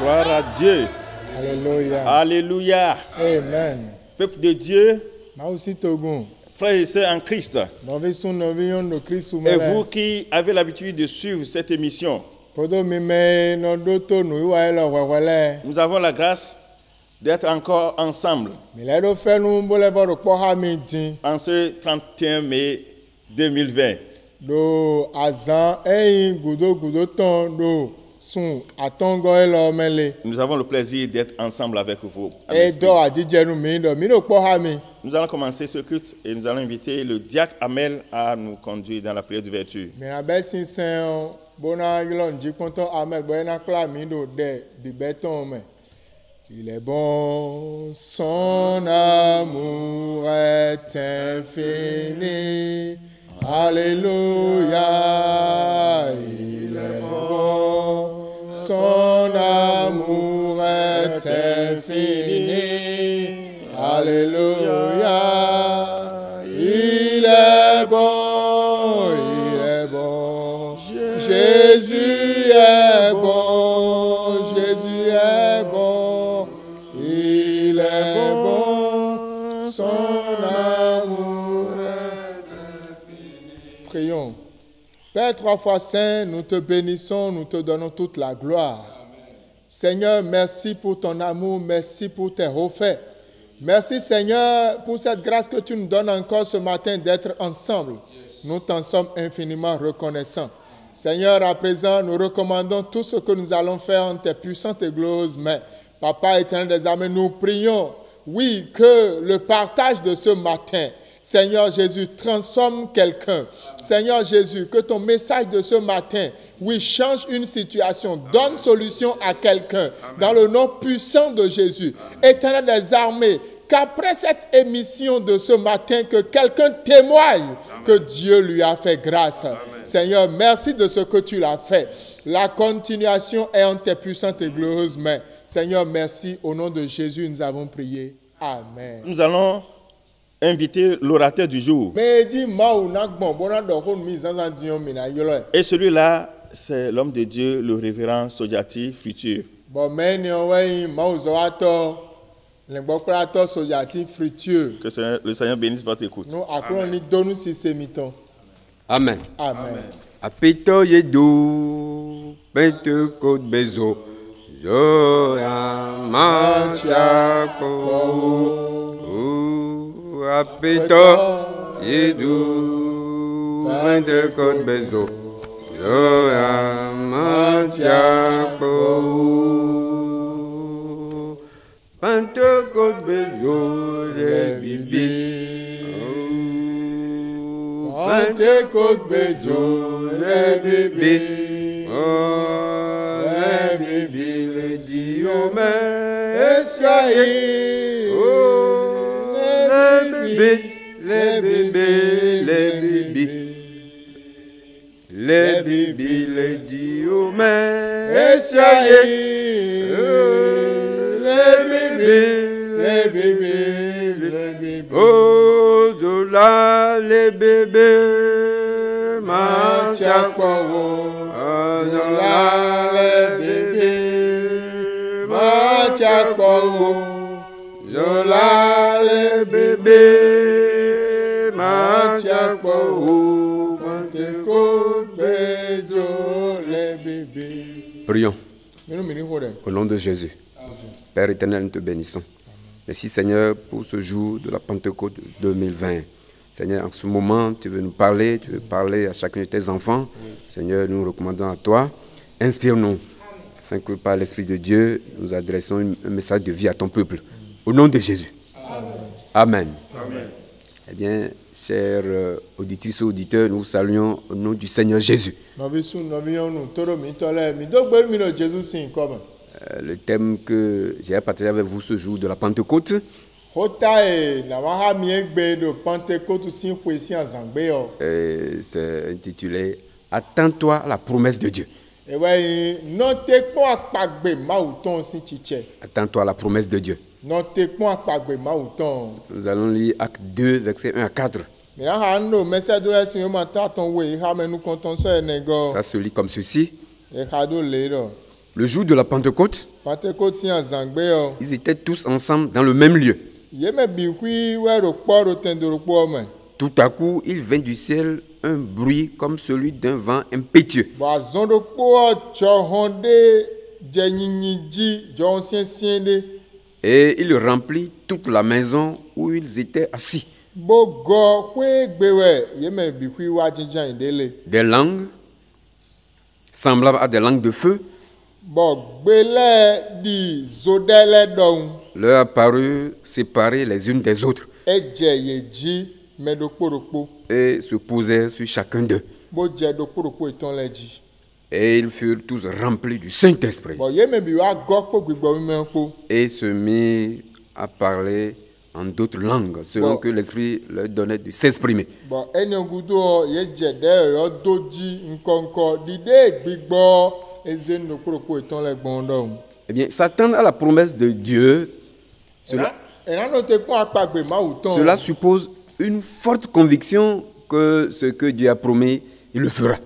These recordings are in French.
Gloire à Dieu. Alléluia. Alléluia. Amen. Peuple de Dieu, Mausi Togun. frères et sœurs en Christ, Novi sun novi yon no Christ et umele. vous qui avez l'habitude de suivre cette émission, Podo mime no doto no iwa elo wewele. nous avons la grâce d'être encore ensemble Mile do fenu mbole bodo kpo ha mi din. en ce 31 mai 2020. Do azan eyin gudo ton do sun atongo elo mele. Nous avons le plaisir d'être ensemble avec vous. en E esprit. do ajijenu mi do kpo ha mi. Nous allons commencer ce culte et nous allons inviter le diacre Amel à nous conduire dans la prière d'ouverture. Mina be sinsen bona yilon jikonto Ahmed boyena kla mi do de bibeton me. Il est bon, son amour est infini. Alléluia. Il est bon, son amour est infini. Alléluia. Il est bon, il est bon. Jésus est bon, Jésus est bon. Il est bon, son amour est infini. Prions. Père trois fois saint, nous te bénissons, nous te donnons toute la gloire. Seigneur, merci pour ton amour, merci pour tes refaits. Merci Seigneur pour cette grâce que tu nous donnes encore ce matin d'être ensemble. Nous t'en sommes infiniment reconnaissants. Seigneur, à présent, nous recommandons tout ce que nous allons faire en tes puissantes et glorieuses mains. Papa éternel des armées, nous prions, oui, que le partage de ce matin, Seigneur Jésus, transforme quelqu'un. Seigneur Jésus, que ton message de ce matin, oui, change une situation, donne solution à quelqu'un. Dans le nom puissant de Jésus, éternel des armées, qu'après cette émission de ce matin, que quelqu'un témoigne que Dieu lui a fait grâce. Seigneur, merci de ce que tu l'as fait. La continuation est en tes puissantes et glorieuses mains. Seigneur, merci. Au nom de Jésus, nous avons prié. Amen. Nous allons inviter l'orateur du jour. Et celui-là, c'est l'homme de Dieu, le révérend Sojati Futur. Que le Seigneur bénisse votre écoute. Amen. Amen. Apito yedu Pentecôte bezo Joya Machapo Apito yedu Pentecôte bezo Joya Machapo Pentecôte bezo le bibi Pentecôte bejo le bébé, le bébé le diomè, Esaïe, le bébé, le bébé, le bébé, le bébé le diomè, Esaïe, le bébé, le bébé, le bébé. Oh, Zola, le bébé, Machapowo, Zola, le bébé, Machapowo, Zola, le bébé, Machapowo. Pentecôte bejo le bébé. Prions. Au nom de Jésus. Père éternel, nous te bénissons. Merci Seigneur pour ce jour de la Pentecôte 2020. Seigneur, en ce moment, tu veux nous parler, tu veux parler à chacun de tes enfants. Seigneur, nous recommandons à toi, inspire-nous, afin que par l'Esprit de Dieu, nous adressons un message de vie à ton peuple. Au nom de Jésus. Amen. Amen. Eh bien, chers auditrices et auditeurs, nous vous saluons au nom du Seigneur Jésus. Le thème que j'ai partagé avec vous ce jour de la Pentecôte, c'est intitulé « Attends-toi à la promesse de Dieu ». Attends-toi à la promesse de Dieu. Nous allons lire Acte 2, versets 1 à 4. Ça se lit comme ceci. Le jour de la Pentecôte, Pentecôte si en zangbe yo. ils étaient tous ensemble dans le même lieu. Yeme bi hui we ro kpo ro tendo ro kpo me. Tout à coup, il vint du ciel un bruit comme celui d'un vent impétueux. Ba zon ro kpo cho honde je nyinyi ji jo sien sien de. Et il remplit toute la maison où ils étaient assis. Bo go hwe gbewe yeme bi hui wa jinjan indele. Des langues semblables à des langues de feu Bo gbele di zodele don. leur apparurent séparées les unes des autres Eje ye ji me do kpo ro kpo. et se posèrent sur chacun d'eux. Bo je do kpo ro kpo iton le ji. Et ils furent tous remplis du Saint-Esprit Bo yeme bi wa go kpo gbigbo mi me kpo. et se mirent à parler en d'autres langues, selon Bon. que l'Esprit leur donnait de s'exprimer. Bon, ene gudo ye je de yo doji nkonko dide gbigbo eze no kpokpo iton le gbondo. Eh bien, s'attendre à la promesse de Dieu, Ena no te pon apagbe ma uton. cela suppose une forte conviction que ce que Dieu a promis, il le fera.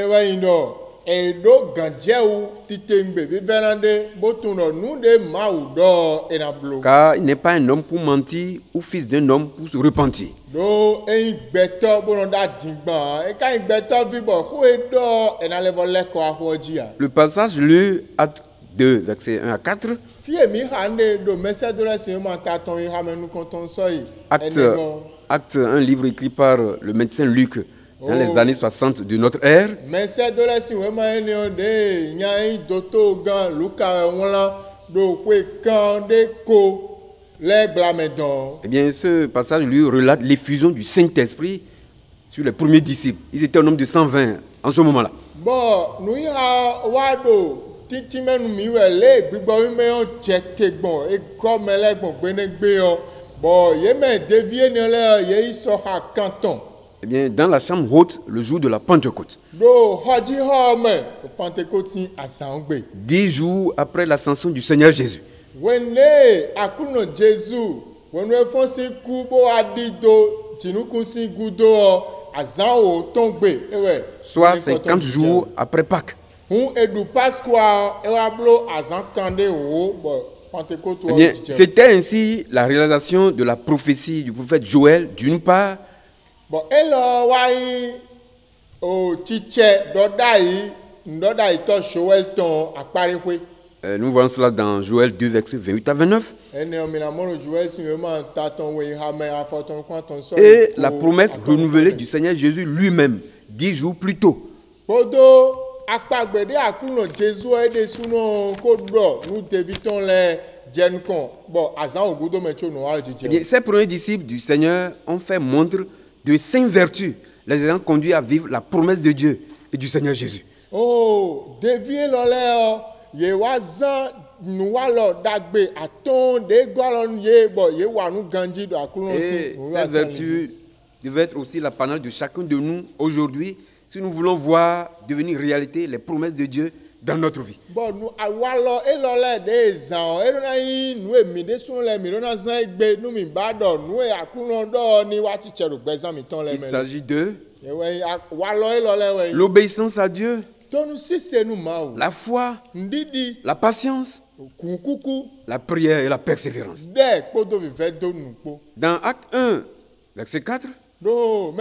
Wa indo e do ganje u titengbe bi benande botun no nu de ma u do ena blo. Car il n'est pas un homme pour mentir ou fils d'un homme pour se repentir. Do e gbeto bono da dingban e ka gbeto vi bo hu e do ena level leko ahoji a. Le passage lu, Acte 2, versets 1 à 4, Fie mi hande do messe do la se ma ta ton i ha menu konton so yi. Acte, un livre écrit par le médecin Luc dans les années 60 de notre ère. Messe do la si we ma ene o de nya yi doto gan luka wonla do kwe kan de ko le blamedon. Eh bien, ce passage lui relate l'effusion du Saint-Esprit sur les premiers disciples. Ils étaient au nombre de 120 en ce moment-là. Bon, nous y a wado titi menu mi we le gbigbo mi me on cheke gbon e ko mele gbon gbene gbe o. Bon, ye me devie ne le ye yi so ha canton. Eh bien, dans la chambre haute, le jour de la Pentecôte, Do hoji ho me Pentecôte asangbe. 10 jours après l'ascension du Seigneur Jésus. Wene akuno Jésus, wenu fonsi kubo adido, tinukunsi gudo, azao tongbe, ewe. Soit 50 jours après Pâques. Un edu Pasqua, ewablo azan kande o, Pentecôte. Eh bien, c'était ainsi la réalisation de la prophétie du prophète Joël, d'une part, Bon, elo wai o chiche dodai to Joël ton akparehwe. nous voyons cela dans Joël 2, versets 28 à 29. Et la promesse renouvelée du Seigneur Jésus lui-même, 10 jours plus tôt. Eh bien, ces premiers disciples du Seigneur ont fait montre de 5 vertus, les ayant conduits à vivre la promesse de Dieu et du Seigneur Jésus. Oh, devie lolé ye wazan nuwalo dagbe aton de gwalon ye bo ye wanu ganji do akulon si. Et cette vertu devait être aussi l'apanage de chacun de nous aujourd'hui si nous voulons voir devenir réalité les promesses de Dieu dans notre vie. Bon, nous awalo elole de zan erona yi nu emi de sun le mi rona zan egbe nu mi ba do nu e akulon do ni wa ti chero gbezan mi ton le me. Il s'agit de l'obéissance à Dieu, la foi, la patience, la prière et la persévérance. Dans Acte 1, verset 4, le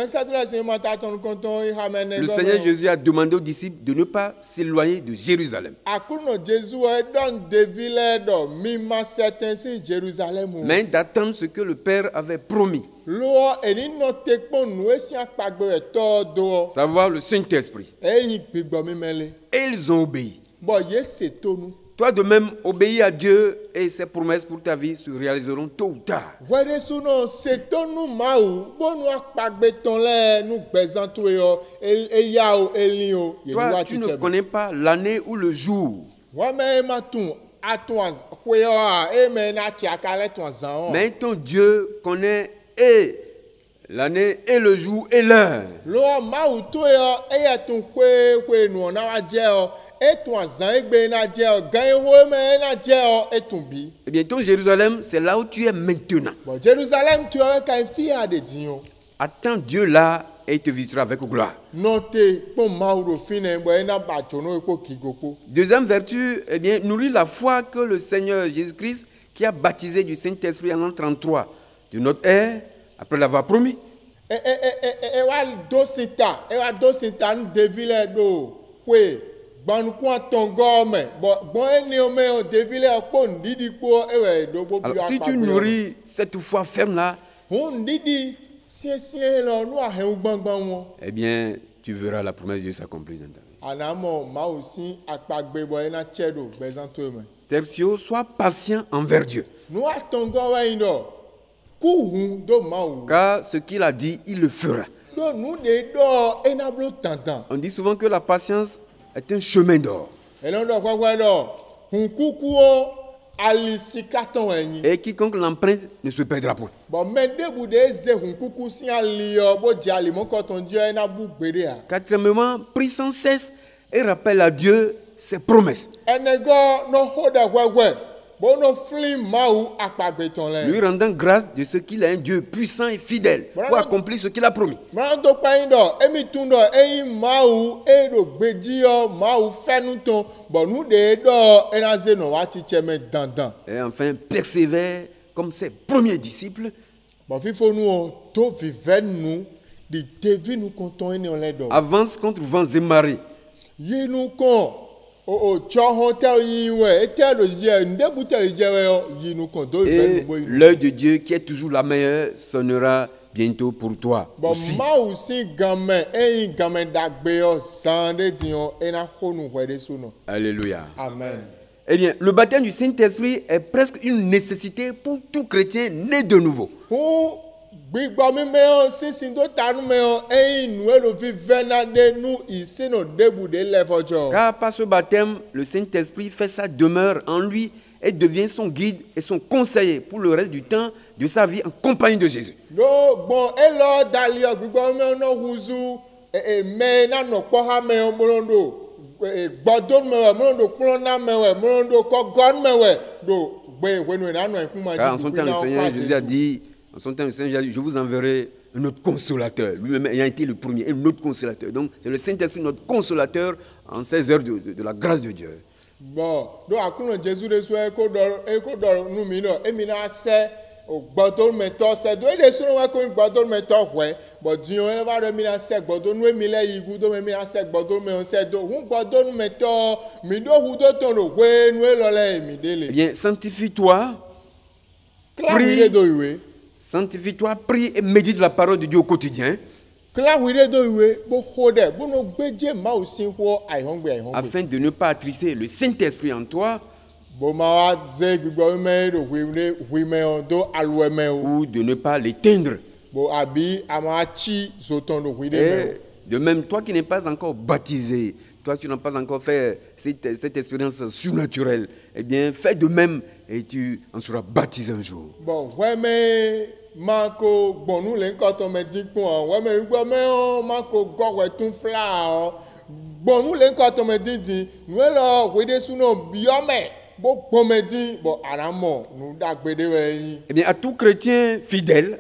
Seigneur Jésus a demandé aux disciples de ne pas s'éloigner de Jérusalem, mais d'attendre ce que le Père avait promis, savoir le Saint-Esprit. Et ils ont obéi. Toi de même, obéis à Dieu et ses promesses pour ta vie se réaliseront tôt ou tard. Toi, tu ne connais pas l'année ou le jour. Mais ton Dieu connaît et l'année et le jour et l'heure. Eh bien, ton Jérusalem, c'est là où tu es maintenant. Attends Dieu là et il te visitera avec gloire. Notez, pour Mauro Fine, Boena Bachono, Eko Kigoko. Deuxième vertu, eh bien, nourrit la foi que le Seigneur Jésus-Christ, qui a baptisé du Saint-Esprit en l'an 33 de notre ère, après l'avoir promis. Ewa dosita nous devile do kwe banukwa tongome bon eniome o devile ko ndidi ko ewe do bo. Alors si tu nourris cette foi ferme là, ndidi sien lo nu ahen gbangban won, eh bien tu verras la promesse de Dieu s'accomplir dans ta vie. Anamo ma aussi akpagbe bo na chedo bezanto me. Tertio, sois patient envers Dieu. Nu atongo wa indo ku do ma. Car ce qu'il a dit, il le fera. On dit souvent que la patience est un chemin d'or. Et quiconque l'emprunte ne se perdra point. Quatrièmement, prie sans cesse et rappelle à Dieu ses promesses. Lui rendant grâce de ce qu'il est un Dieu puissant et fidèle pour accomplir ce qu'il a promis. Et enfin, persévère comme ses premiers disciples. Avance contre vents et marées. Et l'œil de Dieu qui est toujours la meilleure sonnera bientôt pour toi aussi. Alléluia. Amen. Eh bien, le baptême du Saint-Esprit est presque une nécessité pour tout chrétien né de nouveau. Car par ce baptême, le Saint-Esprit fait sa demeure en lui et devient son guide et son conseiller pour le reste du temps de sa vie en compagnie de Jésus. Car en son temps, le Seigneur Jésus a dit, en son temps, le Seigneur Jésus, je vous enverrai un autre consolateur. Lui-même ayant été le premier, un autre consolateur. Donc, c'est le Saint-Esprit, notre consolateur, en ces heures de la grâce de Dieu. Bon, donc, à quoi Jésus reçoit nous minons, et mina c'est au bâton méthode, c'est deux des sons comme bâton méthode, ouais. Bon, Dieu, on va remettre c'est bâton, nous mila igudo, mais mina c'est bâton, mais on sait donc, on bâton méthode, mido hudo tono, ouais, nous l'olé, midele. Eh bien, sanctifie-toi. Prie. Sanctifie-toi, prie et médite la parole de Dieu au quotidien. Afin de ne pas attrister le Saint-Esprit en toi. Ou de ne pas l'éteindre. Et de même, toi qui n'es pas encore baptisé, toi qui n'as pas encore fait cette expérience surnaturelle, eh bien, fais de même et tu en seras baptisé un jour. Bon, ouais, mais Marco, bon, nous les quand on me dit quoi, ouais, mais Marco, go tout fla, bon, nous les quand on me dit, nous là, oui, des sous nos biomè, bon, me dit, bon, aramo, nous d'agbédé. Eh bien, à tout chrétien fidèle,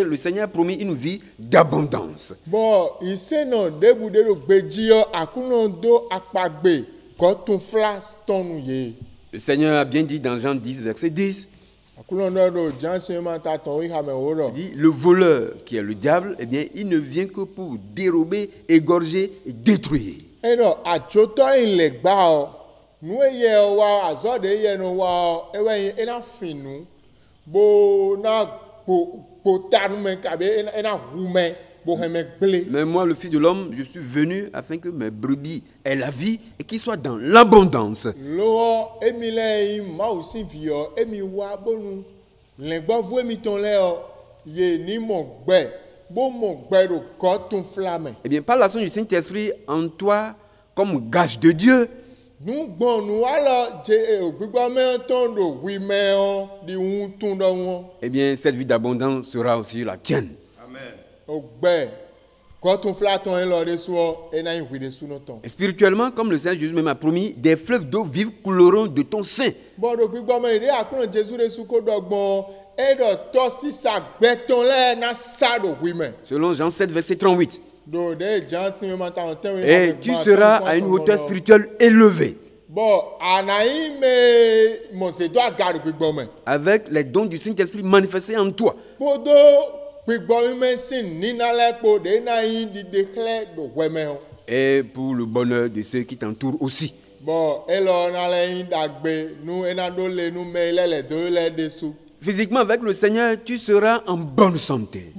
le Seigneur a promis une vie d'abondance. Bon, il sait non, déboudé le bédio, à kunondo akpagbe, quand on fla, stone yé. Le Seigneur a bien dit dans Jean 10, verset 10, il dit, le voleur qui est le diable, eh bien, il ne vient que pour dérober, égorger et détruire. Mais moi, le Fils de l'homme, je suis venu afin que mes brebis aient la vie et qu'ils soient dans l'abondance. Eh bien, par l'action du Saint-Esprit en toi, comme gage de Dieu, eh bien, cette vie d'abondance sera aussi la tienne. Amen. Spirituellement, comme le Seigneur Jésus même a promis, des fleuves d'eau vive couleront de ton sein. Selon Jean 7, verset 38. Et tu seras à une hauteur spirituelle élevée. Avec les dons du Saint-Esprit manifestés en toi. Et pour le bonheur de ceux qui t'entourent aussi. Physiquement, avec le Seigneur, tu seras en bonne santé.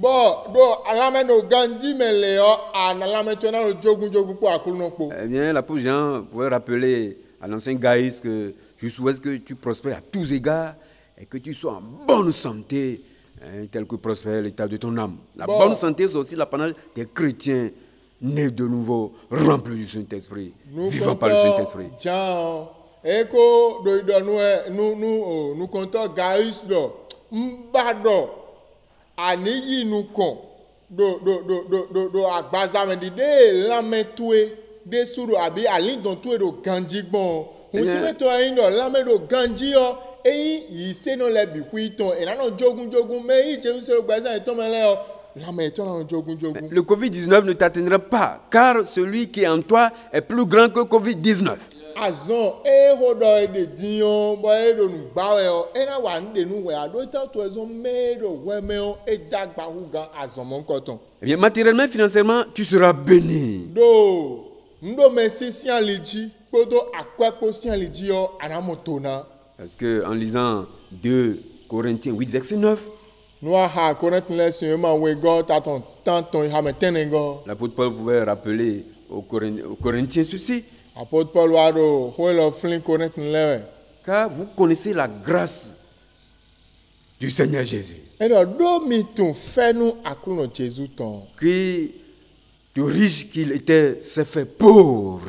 Eh bien, l'apôtre Jean pouvait rappeler à l'ancien Gaïs que je souhaite que tu prospères à tous égards et que tu sois en bonne santé, tel que prospère l'état de ton âme. La bonne santé, c'est aussi l'apanage des chrétiens nés de nouveau, remplis du Saint-Esprit, vivant par le Saint-Esprit. Nous comptons Gaïs Mbado Aniyi nous con do agbazamedide lametue de suru abi alin don tu do ganji gbon unti to yin do lamedo ganji o eyin yi se no le bi ku iton e na no jogun me yi je se gbaza iton mele o lameto na jogun. Le Covid-19 ne t'atteindra pas car celui qui est en toi est plus grand que Covid-19. Azon e hodo e de dion bo e do nu gbawe o e na wa nde nu we ado ta to ezon me do we me o e dagba hu gan azon mon koton. Eh bien, matériellement, financièrement, tu seras béni. Ndo merci si en liji podo akwepo si en liji o anamotona. Parce que en lisant 2 Corinthiens 8 verset 9, l'apôtre Paul pouvait rappeler aux Corinthiens ceci. Apôtre Paul car vous connaissez la grâce du Seigneur Jésus. Qui, de riche qu'il était, s'est fait pauvre.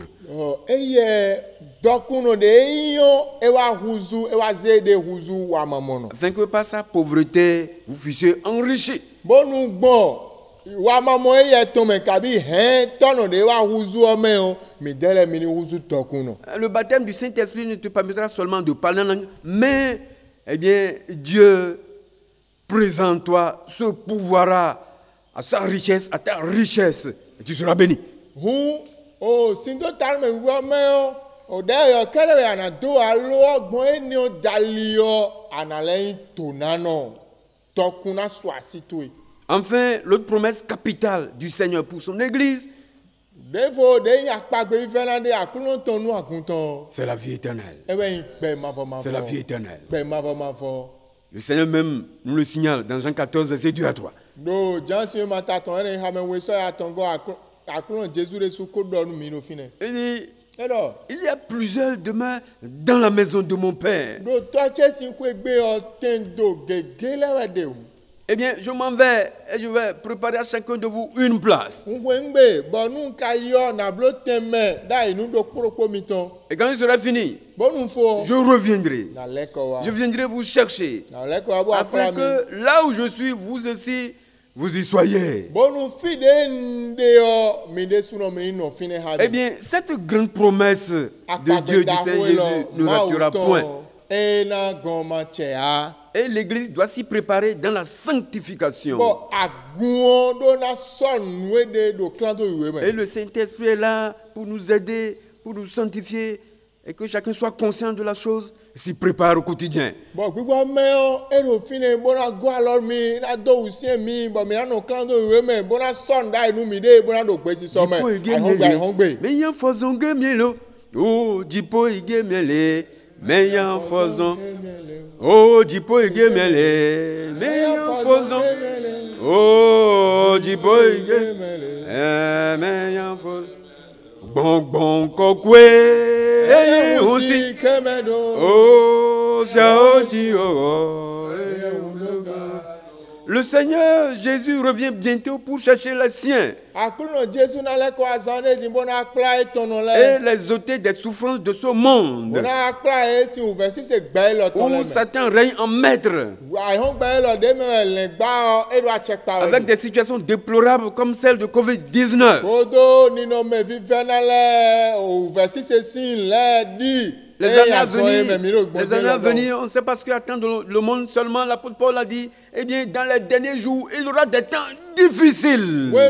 Afin que par sa pauvreté, vous fussiez enrichis. Le baptême du Saint-Esprit ne te permettra seulement de parler en langue, mais eh bien, Dieu présente toi ce pouvoir à sa richesse, à ta richesse, et tu seras béni. Enfin, l'autre promesse capitale du Seigneur pour son Église, c'est la vie éternelle. C'est la vie éternelle. Le Seigneur même nous le signale dans Jean 14, verset 2 à 3. Il dit, il y a plusieurs demeures dans la maison de mon Père. Eh bien, je m'en vais et je vais préparer à chacun de vous une place. Et quand il sera fini, je reviendrai. Je viendrai vous chercher. Afin que là où je suis, vous aussi, vous y soyez. Eh bien, cette grande promesse de Dieu, du Seigneur Jésus, ne ratera point. Et l'Église doit s'y préparer dans la sanctification. Et le Saint-Esprit est là pour nous aider, pour nous sanctifier, et que chacun soit conscient de la chose et s'y prépare au quotidien. Meilleur faisons, oh Dipo ige mele, meilleur faisons, oh Dipo ige mele, meilleur faisons, bon kokwe, aussi, oh Saudi oh, le Seigneur Jésus revient bientôt pour chercher les siens et les ôter des souffrances de ce monde où Satan règne en maître avec des situations déplorables comme celle de Covid-19. Les années à venir, on ne sait pas ce qui attend le monde seulement. L'apôtre Paul a dit, eh bien, dans les derniers jours, il y aura des temps difficiles. Et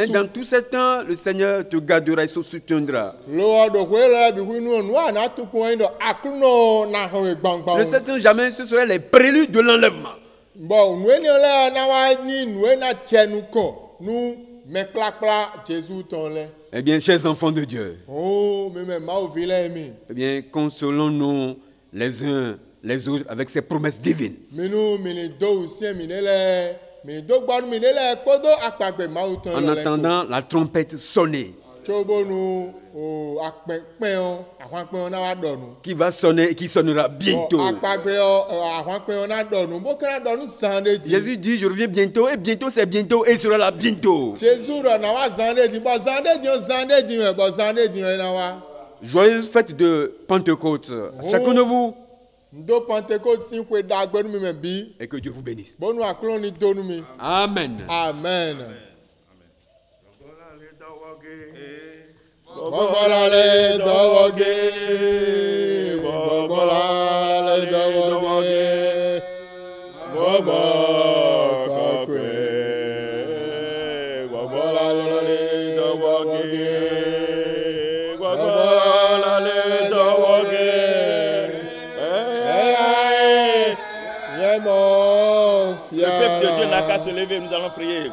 dans tous ces temps, le Seigneur te gardera et se soutiendra. Ne sait-on jamais, ce serait les préludes de l'enlèvement. Eh bien, chers enfants de Dieu, eh bien, consolons-nous les uns les autres avec ces promesses divines. En attendant la trompette sonner, qui va sonner et qui sonnera bientôt. Jésus dit, je reviens bientôt, et bientôt c'est bientôt, et il sera là bientôt. Joyeuse fête de Pentecôte à chacun de vous. Et que Dieu vous bénisse. Amen. Amen. Le peuple de Dieu n'a qu'à se lever, nous allons prier.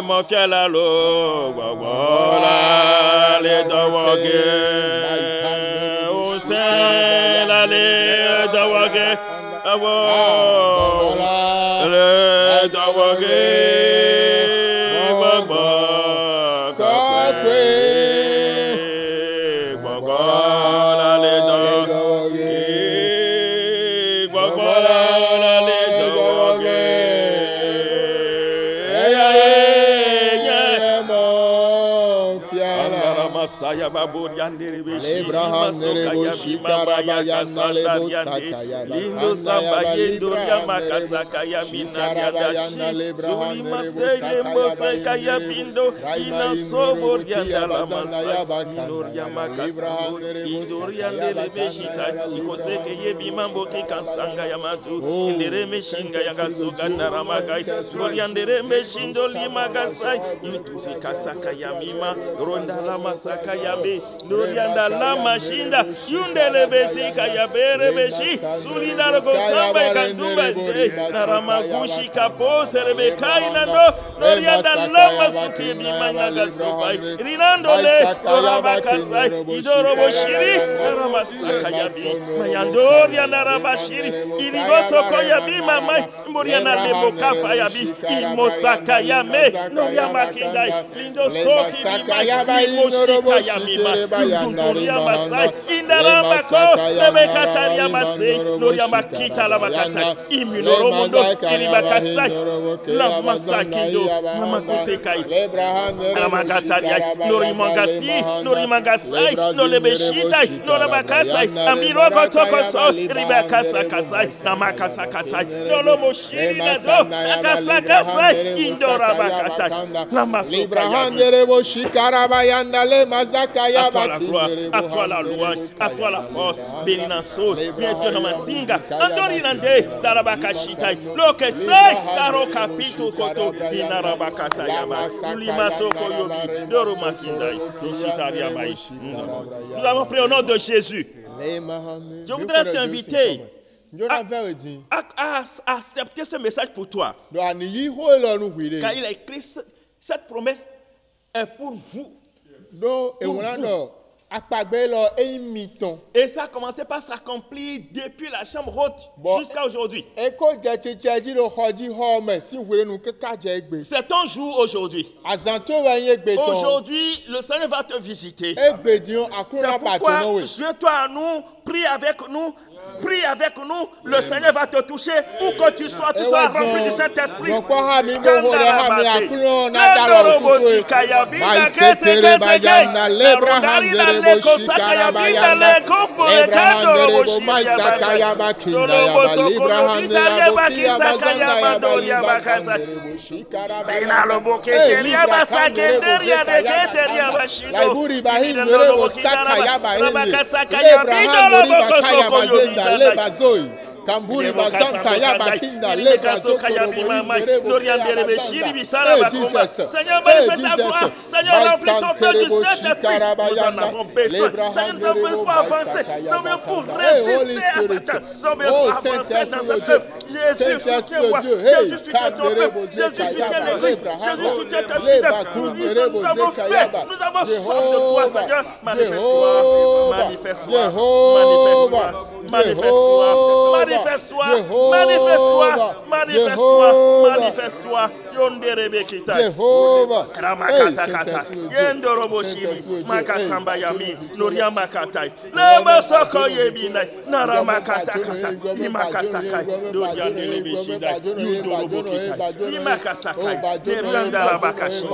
Mon fiala lo gbogbola le dowoge o se la le dowoge awo le dowoge gbogbo kakwe gbogbola le dowoge gbogbola le dowoge. Saya babur yandere beshi masoka yamima ya sanda yande lindo samba yendo yamaka saka yamina yadashi suli masele moseka yabindo ina sobor yandala masa indor yamaka sambo indor yandere beshi ka ikoseke yebi mambo kikansanga yamatu indere meshinga yagasoka naramaka indor yandere meshindo limagasai yutuzi kasaka yamima ronda la masa Kayambe, Norianda Lama Shinda, Yundele Besi Kayabere Beshi, Sulina Rogosamba Kandumba, Naramagushi Kapo, Serebekaina, Norianda Lama Suki, Managa Sopai, Rinandole, Norabakasai, Idorobo Shiri, Naramasaka Yabi, Mayandoria Narabashiri, Irigoso Koyabi, Mamai, Moriana Leboka Fayabi, Imosaka Yame, Noriamakindai, Lindo Soki, Imoshi. Kayamima, Yunduria Masai, Indaramako, Lebekataria Masai, Noriamakita Lamakasai, Immunoromondo, Irimakasai, Lamasakindo, Mamakusekai, Ramakataria, Norimangasi, Norimangasai, Nolebeshitai, Noramakasai, Amiroko Tokoso, Ribakasa Kasai, Namakasa Kasai, Nolomoshiri Nado, Akasakasai, Indorabakatai, Lamasukayami. À toi la gloire, à toi la louange, à toi la force. Béninanso, bientôt Masinga, Andorinande, Darabakashitai, Lokesai, Daro Capito Koto, Inarabakata Yaba, Limaso Koyobi, Doro Makindai, Nishitaria Mai. Nous avons pris au nom de Jésus. Je voudrais t'inviter à accepter ce message pour toi. Car il a écrit cette promesse est pour vous. Et ça a commencé par s'accomplir depuis la chambre haute jusqu'à aujourd'hui. C'est ton jour aujourd'hui. Aujourd'hui, le Seigneur va te visiter. C'est pourquoi, joins-toi à nous, prie avec nous. Prie avec nous, le Seigneur va te toucher où que tu sois rempli du Saint-Esprit. Kamburi bazanta ya bakinda leba zoko Seigneur, manifeste ta gloire. Seigneur, remplis ton peuple du Saint-Esprit. Nous en avons besoin. Seigneur, nous avons besoin pour avancer. Nous avons pour résister à Satan. Nous avons pour avancer dans cette œuvre. Jésus, soutiens-moi. Jésus, soutiens ton peuple. Jésus, soutiens l'église. Jésus, soutiens ta fidèle. Nous avons fait. Nous avons soif de toi, Seigneur. Manifeste-toi. Manifeste-toi. Manifeste-toi. Manifeste-toi, manifeste-toi, manifeste-toi, manifeste-toi. Yonderebe kita. Jehovah. Ramakata kata. Yendorobo shimi. Makasamba yami. Noriama katai. Lema soko yebina. Naramakata kata. Imakasaka. Doriandelebe shida. Yondorobo kita. Imakasaka. Nerianda rabakashi.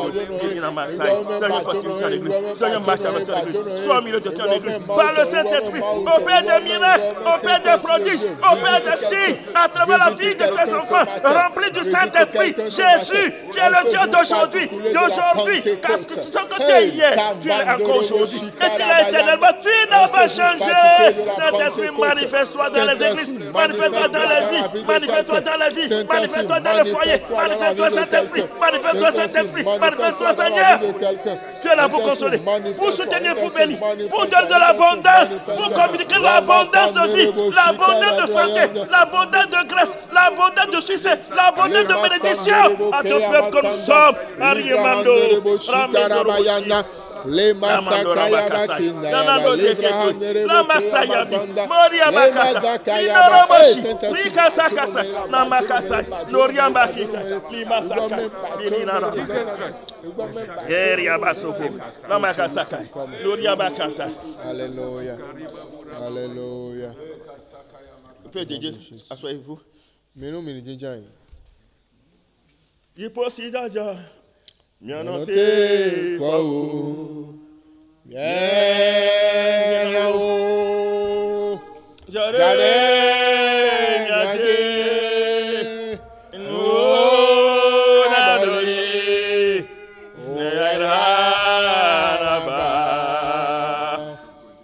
Nirina masai. Seigneur, fortifie ton église. Seigneur, marche avec ton église. Sois au milieu de ton église. Par le Saint-Esprit. Opère des miracles. Opère des prodiges. Opère des signes. À travers la vie de tes enfants. Remplis du Saint-Esprit. Jésus, tu es le Dieu d'aujourd'hui. Car ce que tu es hier, tu es encore aujourd'hui. Et tu l'as éternellement. Tu n'as pas changé. Saint-Esprit, manifeste-toi dans les églises. Manifeste-toi dans les vies. Manifeste-toi dans les vies. Manifeste-toi dans le foyer. Manifeste-toi, Saint-Esprit. Manifeste-toi, Saint-Esprit. Manifeste-toi, Seigneur. Tu es là pour consoler, pour soutenir, pour bénir, pour donner de l'abondance, pour communiquer l'abondance de vie, l'abondance de santé, l'abondance de grâce, l'abondance de succès, l'abondance de bénédiction à ton peuple comme nous sommes. Ariemando, Ramendo, Le masaka ya bakinda la masaya Moria Bakata Inoroboshi Rika Sakasa Namakasa Noria Bakita Limasaka Bilinara Eria Basoko Namakasaka Noria Bakata. Alléluia. Alléluia. Père de Dieu, asseyez-vous. Menu minijinjai. Yiposi daja. Mianote kwao Miao Jare Miaje Nadoi Neira Nava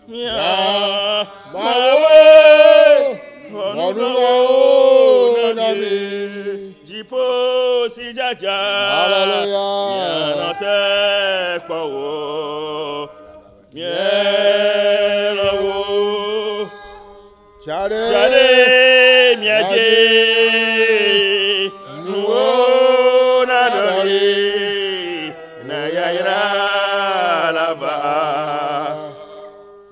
Mia Mawe Onuwa Nami Jipo si jaja Mianote kwao Miao Jare Miaje Nuona Dori Nayaira Lava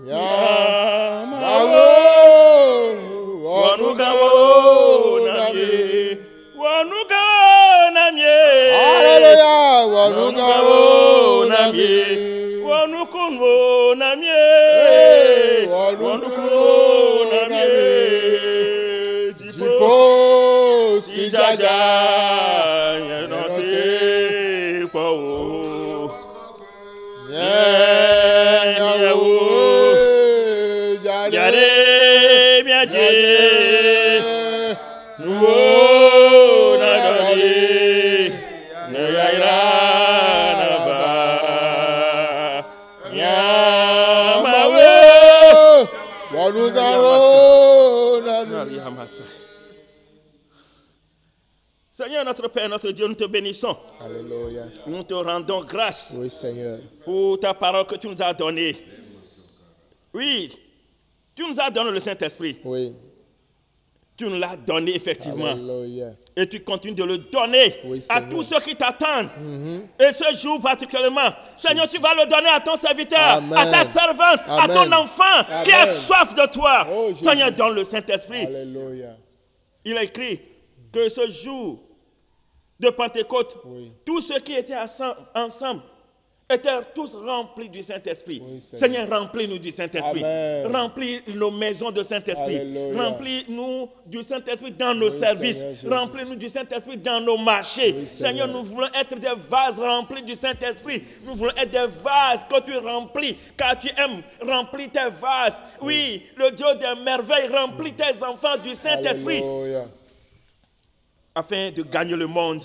Miamawo Wanugawo Namye Wanugawo Namye Hallelujah Wanugawo Namye Wanukunwo Namye Wanukunwo Namye Jipo si Jaja Yenote kwao Miawo Jare Miaje Nuona Dori Nayaira Nava Seigneur, notre Père, notre Dieu, nous te bénissons. Alléluia. Nous te rendons grâce Oui, Seigneur. pour ta parole que tu nous as donnée. Oui, tu nous as donné le Saint-Esprit. Oui. Tu nous l'as donné effectivement. Alléluia. Et tu continues de le donner Oui, à Seigneur. tous ceux qui t'attendent. Et ce jour particulièrement, Seigneur, tu vas le donner à ton serviteur, Amen. à ta servante, à ton Amen. enfant qui a Amen. soif de toi. Oh, Jésus. Seigneur, donne le Saint-Esprit. Alléluia. Il a écrit que ce jour de Pentecôte, Oui. tous ceux qui étaient ensemble étaient tous remplis du Saint-Esprit. Oui, Seigneur. Seigneur, remplis-nous du Saint-Esprit. Amen. Remplis nos maisons de Saint-Esprit. Alléluia. Remplis-nous du Saint-Esprit dans nos Oui, services. Seigneur Jésus. Remplis-nous du Saint-Esprit dans nos marchés. Oui, Seigneur, Seigneur. nous voulons être des vases remplis du Saint-Esprit. Nous voulons être des vases que tu remplis, car tu aimes remplir tes vases. Oui, le Dieu des merveilles remplit tes enfants du Saint-Esprit. Alléluia. Afin de gagner le monde,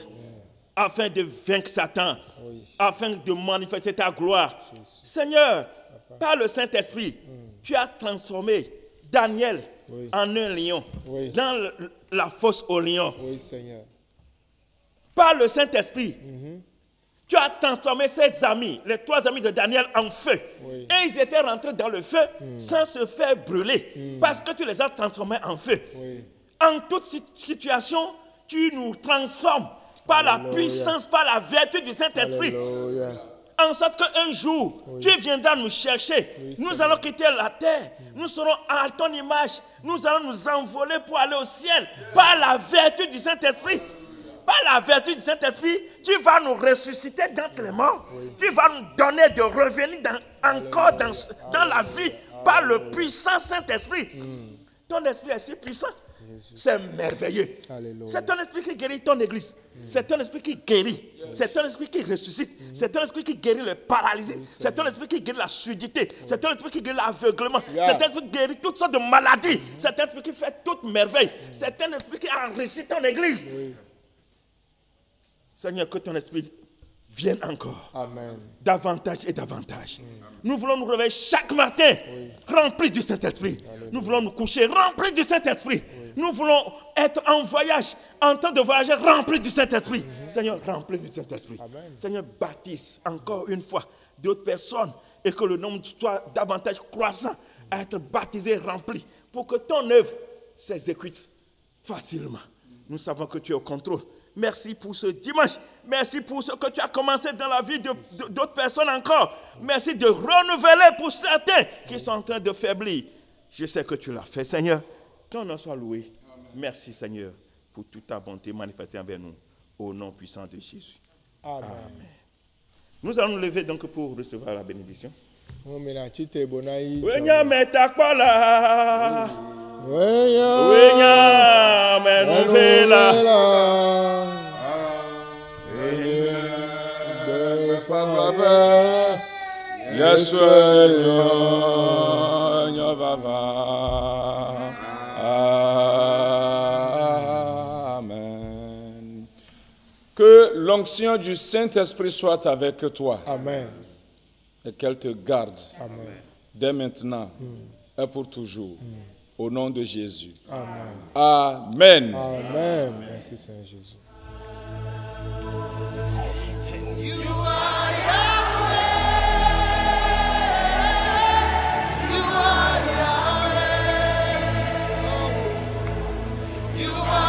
afin de vaincre Satan, Oui. afin de manifester ta gloire. Seigneur, par le Saint-Esprit, tu as transformé Daniel Oui. en un lion, Oui. dans la fosse au lion. Oui, Seigneur. Par le Saint-Esprit, tu as transformé ses amis, les 3 amis de Daniel, en feu. Oui. Et ils étaient rentrés dans le feu sans se faire brûler, parce que tu les as transformés en feu. Oui. En toute situation, tu nous transformes par la Alléluia. puissance, par la vertu du Saint-Esprit. Alléluia. En sorte qu'un jour, tu viendras nous chercher. Oui, Nous Seigneur. allons quitter la terre. Nous serons à ton image. Nous allons nous envoler pour aller au ciel. Par la vertu du Saint-Esprit. Par la vertu du Saint-Esprit, tu vas nous ressusciter d'entre les morts. Tu vas nous donner de revenir encore dans la vie par le puissant Saint-Esprit. Ton esprit est si puissant. C'est merveilleux. Alléluia. C'est ton esprit qui guérit ton église. C'est ton esprit qui guérit. C'est ton esprit qui ressuscite. C'est ton esprit qui guérit les paralysés. C'est ton esprit qui guérit la surdité. C'est ton esprit qui guérit l'aveuglement. Yeah. C'est ton esprit qui guérit toutes sortes de maladies. C'est ton esprit qui fait toute merveille. C'est ton esprit qui enrichit ton église. Seigneur, que ton esprit vienne encore. Amen. Davantage et davantage. Nous voulons nous réveiller chaque matin remplis du Saint-Esprit. Nous voulons nous coucher remplis du Saint-Esprit. Nous voulons être en voyage, en train de voyager remplis du Saint-Esprit. Seigneur, remplis du Saint-Esprit. Amen. Seigneur, baptise encore une fois d'autres personnes et que le nombre soit davantage croissant à être baptisé et rempli pour que ton œuvre s'exécute facilement. Nous savons que tu es au contrôle. Merci pour ce dimanche. Merci pour ce que tu as commencé dans la vie d'autres personnes encore. Merci de renouveler pour certains qui sont en train de faiblir. Je sais que tu l'as fait, Seigneur. Ton nom soit loué. Merci, Seigneur, pour toute ta bonté manifestée envers nous. Au nom puissant de Jésus. Amen. Amen. Nous allons nous lever donc pour recevoir la bénédiction. Wenya metakpala. Wenya menuvela. Yes, Amen. Que l'onction du Saint-Esprit soit avec toi. Amen. Et qu'elle te garde. Amen. Dès maintenant et pour toujours. Au nom de Jésus. Amen. Amen. Amen. Merci Seigneur Jésus. You are